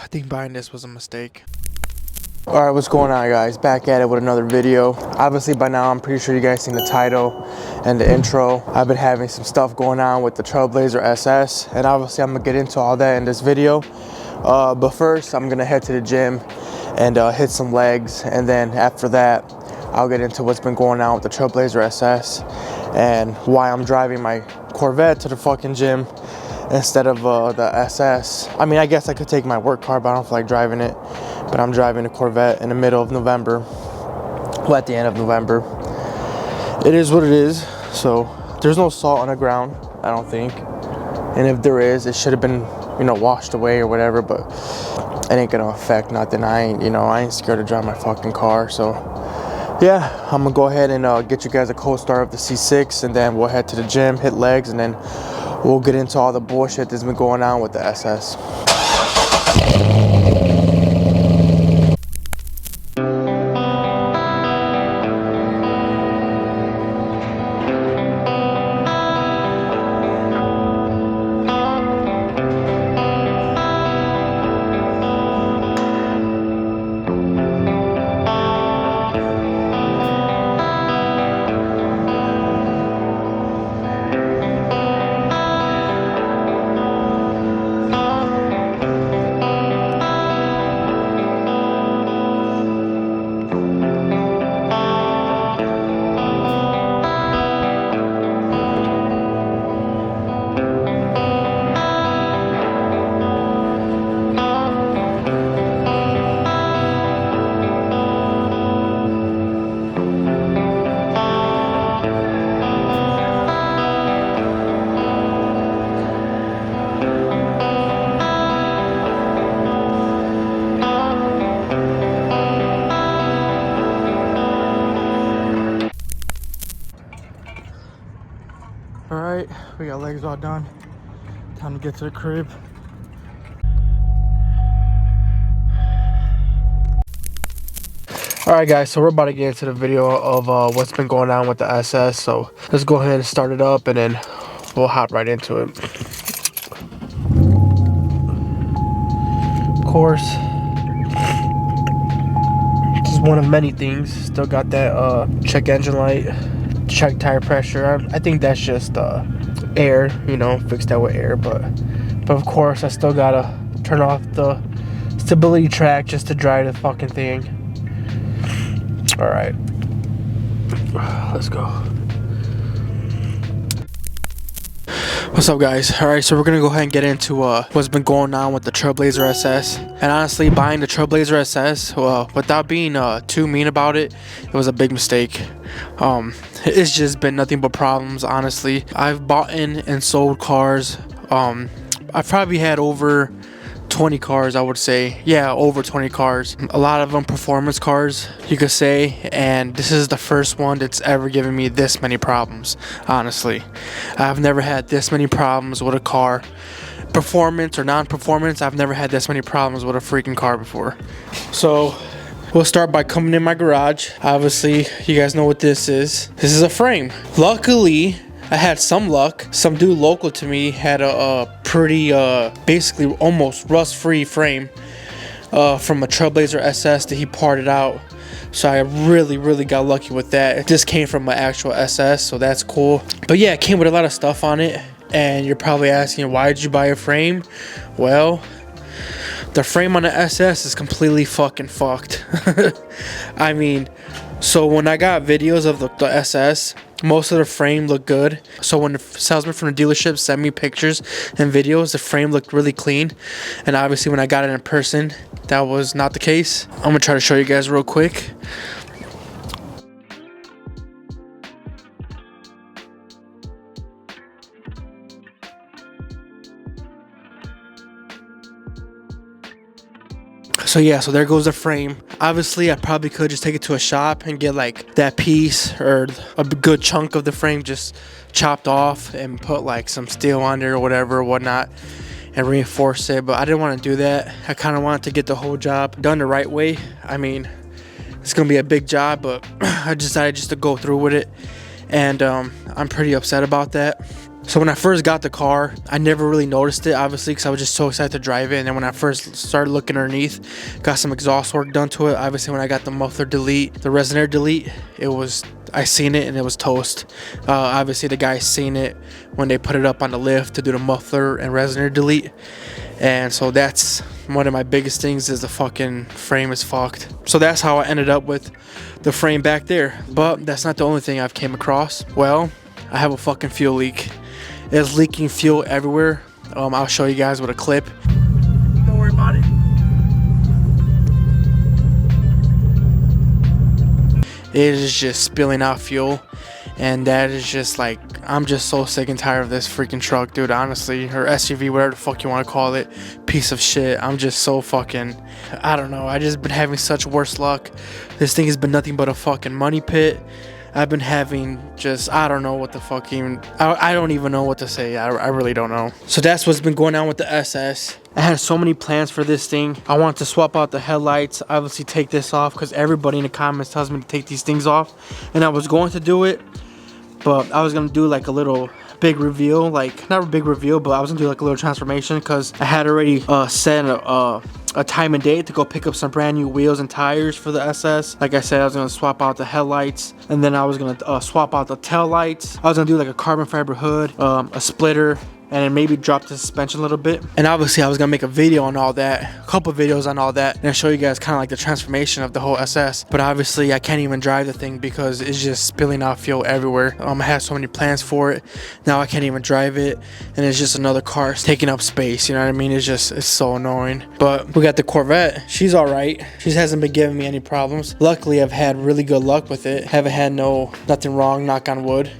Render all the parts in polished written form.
I think buying this was a mistake. Alright, what's going on, guys? Back at it with another video. Obviously by now I'm pretty sure you guys seen the title and the intro. I've been having some stuff going on with the Trailblazer SS, and obviously I'm gonna get into all that in this video. But first I'm gonna head to the gym and hit some legs, and then after that I'll get into what's been going on with the Trailblazer SS and why I'm driving my Corvette to the fucking gym instead of the SS. I mean, I guess I could take my work car, but I don't feel like driving it. But I'm driving a Corvette in the middle of November. Well, at the end of November. It is what it is. So there's no salt on the ground, I don't think. And if there is, it should have been, you know, washed away or whatever, but it ain't gonna affect nothing. I ain't scared to drive my fucking car. So yeah, I'm gonna go ahead and get you guys a cold start of the C6, and then we'll head to the gym, hit legs, and then we'll get into all the bullshit that's been going on with the SS. Alright, we got legs all done. Time to get to the crib. Alright guys, so we're about to get into the video of what's been going on with the SS. So let's go ahead and start it up, and then we'll hop right into it. Of course, this is one of many things. Still got that check engine light, check tire pressure. I think that's just air, you know, fix that with air, but of course I still gotta turn off the stability track just to dry the fucking thing. All right, let's go. What's up, guys? All right, so we're gonna go ahead and get into what's been going on with the Trailblazer SS. And honestly, buying the Trailblazer SS, well, without being too mean about it, it was a big mistake. It's just been nothing but problems, honestly. I've bought in and sold cars. I've probably had over 20 cars, I would say. Yeah, over 20 cars. A lot of them performance cars, you could say, and this is the first one that's ever given me this many problems, honestly. I've never had this many problems with a car. Performance or non-performance, I've never had this many problems with a freaking car before. So we'll start by coming in my garage. Obviously, you guys know what this is. This is a frame. Luckily, I had some luck. Some dude local to me had a pretty, basically almost rust-free frame from a Trailblazer SS that he parted out. So I really got lucky with that. This came from my actual SS, so that's cool. But yeah, it came with a lot of stuff on it. And you're probably asking, why did you buy a frame? Well, the frame on the SS is completely fucking fucked. I mean, so when I got videos of the SS, most of the frame looked good. So when the salesman from the dealership sent me pictures and videos, the frame looked really clean. And obviously when I got it in person, that was not the case. I'm gonna try to show you guys real quick. So yeah, so there goes the frame. Obviously, I probably could just take it to a shop and get like that piece or a good chunk of the frame just chopped off and put like some steel on there or whatever, whatnot, and reinforce it. But I didn't want to do that. I kind of wanted to get the whole job done the right way. I mean, it's gonna be a big job, but I decided just to go through with it, and I'm pretty upset about that. So when I first got the car, I never really noticed it, obviously, because I was just so excited to drive it. And then when I first started looking underneath, got some exhaust work done to it. Obviously, when I got the muffler delete, the resin air delete, I seen it and it was toast. Obviously, the guys seen it when they put it up on the lift to do the muffler and resin air delete. And so that's one of my biggest things, is the fucking frame is fucked. So that's how I ended up with the frame back there. But that's not the only thing I've came across. Well, I have a fucking fuel leak. It's leaking fuel everywhere. I'll show you guys with a clip. Don't worry about it. It is just spilling out fuel, and that is just like, I'm just so sick and tired of this freaking truck, dude. Honestly, or SUV, whatever the fuck you want to call it, piece of shit. I'm just so fucking, I don't know. I just been having such worse luck. This thing has been nothing but a fucking money pit. I've been having just, I don't know what the fuck even, I don't even know what to say. I really don't know. So that's what's been going on with the SS. I had so many plans for this thing. I wanted to swap out the headlights, obviously take this off, because everybody in the comments tells me to take these things off. And I was going to do it, but I was going to do like a little big reveal, like not a big reveal, but I was going to do like a little transformation, because I had already set a time and date to go pick up some brand new wheels and tires for the SS. Like I said, I was gonna swap out the headlights, and then I was gonna swap out the tail lights. I was gonna do like a carbon fiber hood, a splitter, and then maybe drop the suspension a little bit. And obviously I was gonna make a video on all that, a couple videos on all that, and I'll show you guys kind of like the transformation of the whole SS. But obviously I can't even drive the thing because it's just spilling out fuel everywhere. I had so many plans for it. Now I can't even drive it, and it's just another car taking up space, you know what I mean? It's so annoying. But we got the Corvette. She's all right. She hasn't been giving me any problems. Luckily, I've had really good luck with it. Haven't had nothing wrong, knock on wood.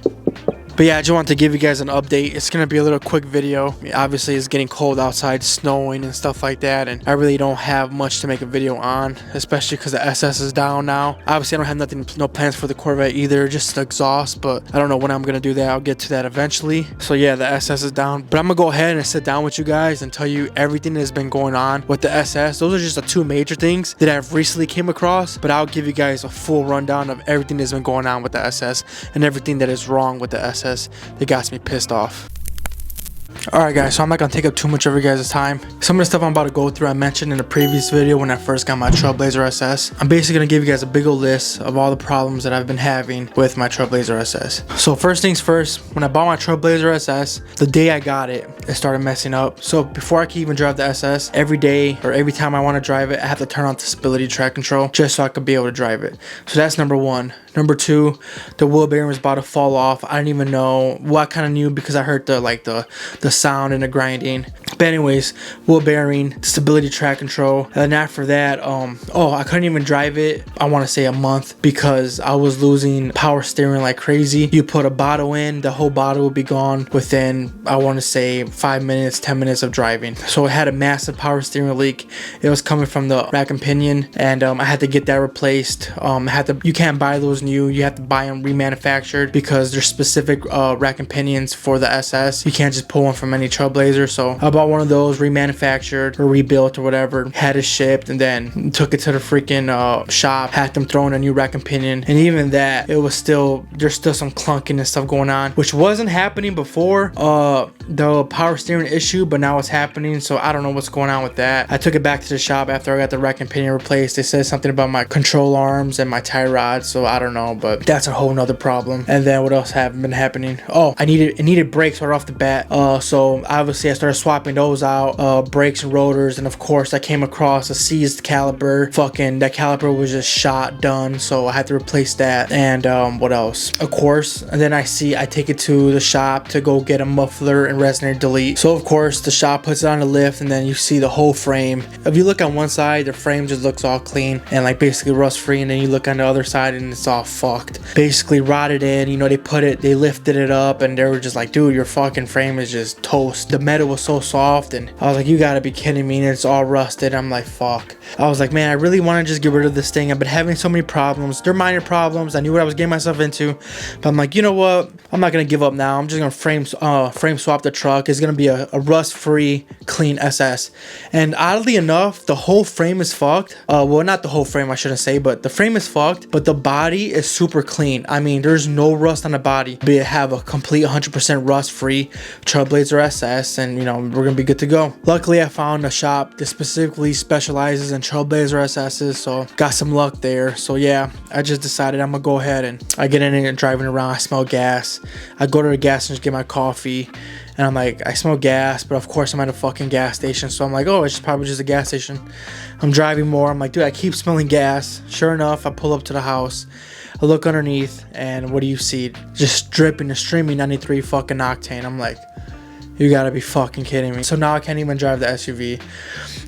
But yeah, I just wanted to give you guys an update. It's gonna be a little quick video. Obviously, it's getting cold outside, snowing and stuff like that, and I really don't have much to make a video on, especially because the SS is down now. Obviously, I don't have no plans for the Corvette either, just the exhaust, but I don't know when I'm gonna do that. I'll get to that eventually. So yeah, the SS is down, but I'm gonna go ahead and sit down with you guys and tell you everything that's been going on with the SS. Those are just the two major things that I've recently came across, but I'll give you guys a full rundown of everything that's been going on with the SS and everything that is wrong with the SS that got me pissed off. Alright guys, so I'm not going to take up too much of your guys' time. Some of the stuff I'm about to go through I mentioned in a previous video when I first got my Trailblazer SS. I'm basically going to give you guys a big old list of all the problems that I've been having with my Trailblazer SS. So first things first, when I bought my Trailblazer SS, the day I got it, it started messing up. So before I can even drive the SS, every day or every time I want to drive it, I have to turn on the stability track control just so I could be able to drive it. So that's number one. Number two, the wheel bearing was about to fall off. I didn't even know. Well, I kind of knew because I heard the sound and the grinding. But anyways, wheel bearing, stability track control, and then after that, I couldn't even drive it. I want to say a month because I was losing power steering like crazy. You put a bottle in, the whole bottle would be gone within, I want to say 5 minutes, 10 minutes of driving. So it had a massive power steering leak. It was coming from the rack and pinion, and I had to get that replaced. You can't buy those new. You have to buy them remanufactured because there's specific rack and pinions for the SS. You can't just pull one from any Trailblazer. So I bought one of those remanufactured or rebuilt or whatever, had it shipped, and then took it to the freaking shop, had them throw in a new rack and pinion, and even that, there's still some clunking and stuff going on, which wasn't happening before the power steering issue, but now it's happening. So I don't know what's going on with that. I took it back to the shop after I got the rack and pinion replaced. They said something about my control arms and my tie rods, so I don't know, but that's a whole nother problem. And then what else have been happening? Oh, I needed brakes right off the bat. So obviously I started swapping those out, brakes and rotors, and of course I came across a seized caliper. Fucking that caliper was just shot, done, so I had to replace that. And what else? Of course, and then I take it to the shop to go get a muffler and resin air delete. So of course the shop puts it on the lift, and then you see the whole frame. If you look on one side, the frame just looks all clean and like basically rust free, and then you look on the other side and it's all fucked, basically rotted in. You know, they lifted it up and they were just like, dude, your fucking frame is just toast. The metal was so soft soft, and I was like, you gotta be kidding me, and it's all rusted. I'm like, fuck. I was like, man, I really want to just get rid of this thing. I've been having so many problems. They're minor problems. I knew what I was getting myself into, but I'm like, you know what? I'm not gonna give up now. I'm just gonna frame swap the truck. It's gonna be a rust-free, clean SS. And oddly enough, the whole frame is fucked. Well, not the whole frame, I shouldn't say, but the frame is fucked. But the body is super clean. I mean, there's no rust on the body. But have a complete 100% rust-free Trailblazer SS, and you know, we're gonna be good to go. Luckily, I found a shop that specifically specializes in Trailblazer SS's, so got some luck there. So yeah, I just decided I'm gonna go ahead, and I get in and driving around. I smell gas. I go to the gas station to get my coffee, and I'm like, I smell gas, but of course I'm at a fucking gas station, so I'm like, oh, it's probably just a gas station. I'm driving more. I'm like, dude, I keep smelling gas. Sure enough, I pull up to the house. I look underneath, and what do you see? Just dripping and streaming 93 fucking octane. I'm like, you gotta be fucking kidding me. So now I can't even drive the SUV,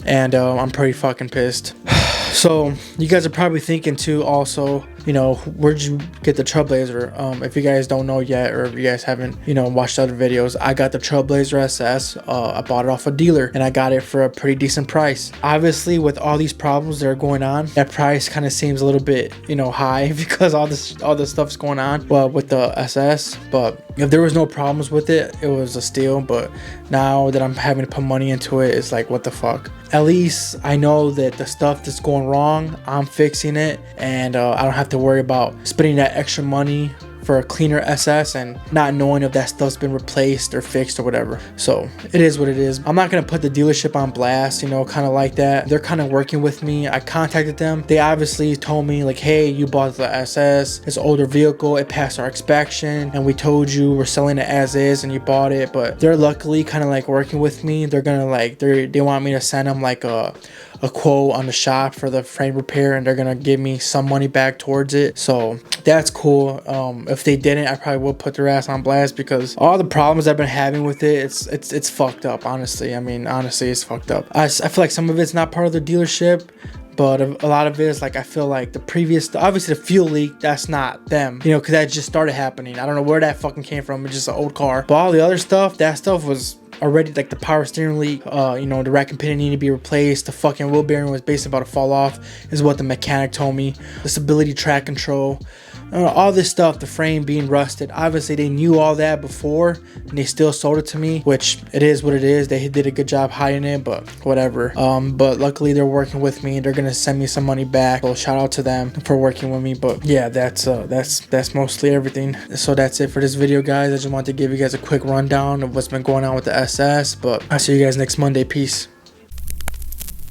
and I'm pretty fucking pissed. So you guys are probably thinking too also, you know, where'd you get the Trailblazer? If you guys don't know yet, or if you guys haven't, you know, watched other videos, I got the Trailblazer SS. I bought it off a dealer, and I got it for a pretty decent price. Obviously, with all these problems that are going on, that price kind of seems a little bit, you know, high because all this stuff's going on. Well, with the SS, but if there was no problems with it, it was a steal. But now that I'm having to put money into it, it's like, what the fuck? At least I know that the stuff that's going wrong, I'm fixing it, and I don't have to worry about spending that extra money for a cleaner SS and not knowing if that stuff's been replaced or fixed or whatever. So it is what it is. I'm not gonna put the dealership on blast, you know, kind of like that. They're kind of working with me. I contacted them. They obviously told me like, hey, you bought the SS, it's an older vehicle, it passed our inspection, and we told you we're selling it as is and you bought it. But they're luckily kind of like working with me. They're gonna like, they want me to send them like a quote on the shop for the frame repair, and they're gonna give me some money back towards it. So that's cool. If they didn't, I probably would put their ass on blast, because all the problems I've been having with it, it's fucked up, honestly. I mean, honestly, it's fucked up. I feel like some of it's not part of the dealership, but a lot of it is like, I feel like the previous, obviously the fuel leak, that's not them, you know, because that just started happening. I don't know where that fucking came from. It's just an old car. But all the other stuff, that stuff was already, like the power steering leak, you know, the rack and pinion needed to be replaced, the fucking wheel bearing was basically about to fall off, is what the mechanic told me, the stability track control, all this stuff, the frame being rusted. Obviously they knew all that before, and they still sold it to me, which it is what it is. They did a good job hiding it, but whatever. But luckily they're working with me, and they're gonna send me some money back, so shout out to them for working with me. But yeah, that's mostly everything. So that's it for this video, guys. I just wanted to give you guys a quick rundown of what's been going on with the SS, but I'll see you guys next Monday. Peace.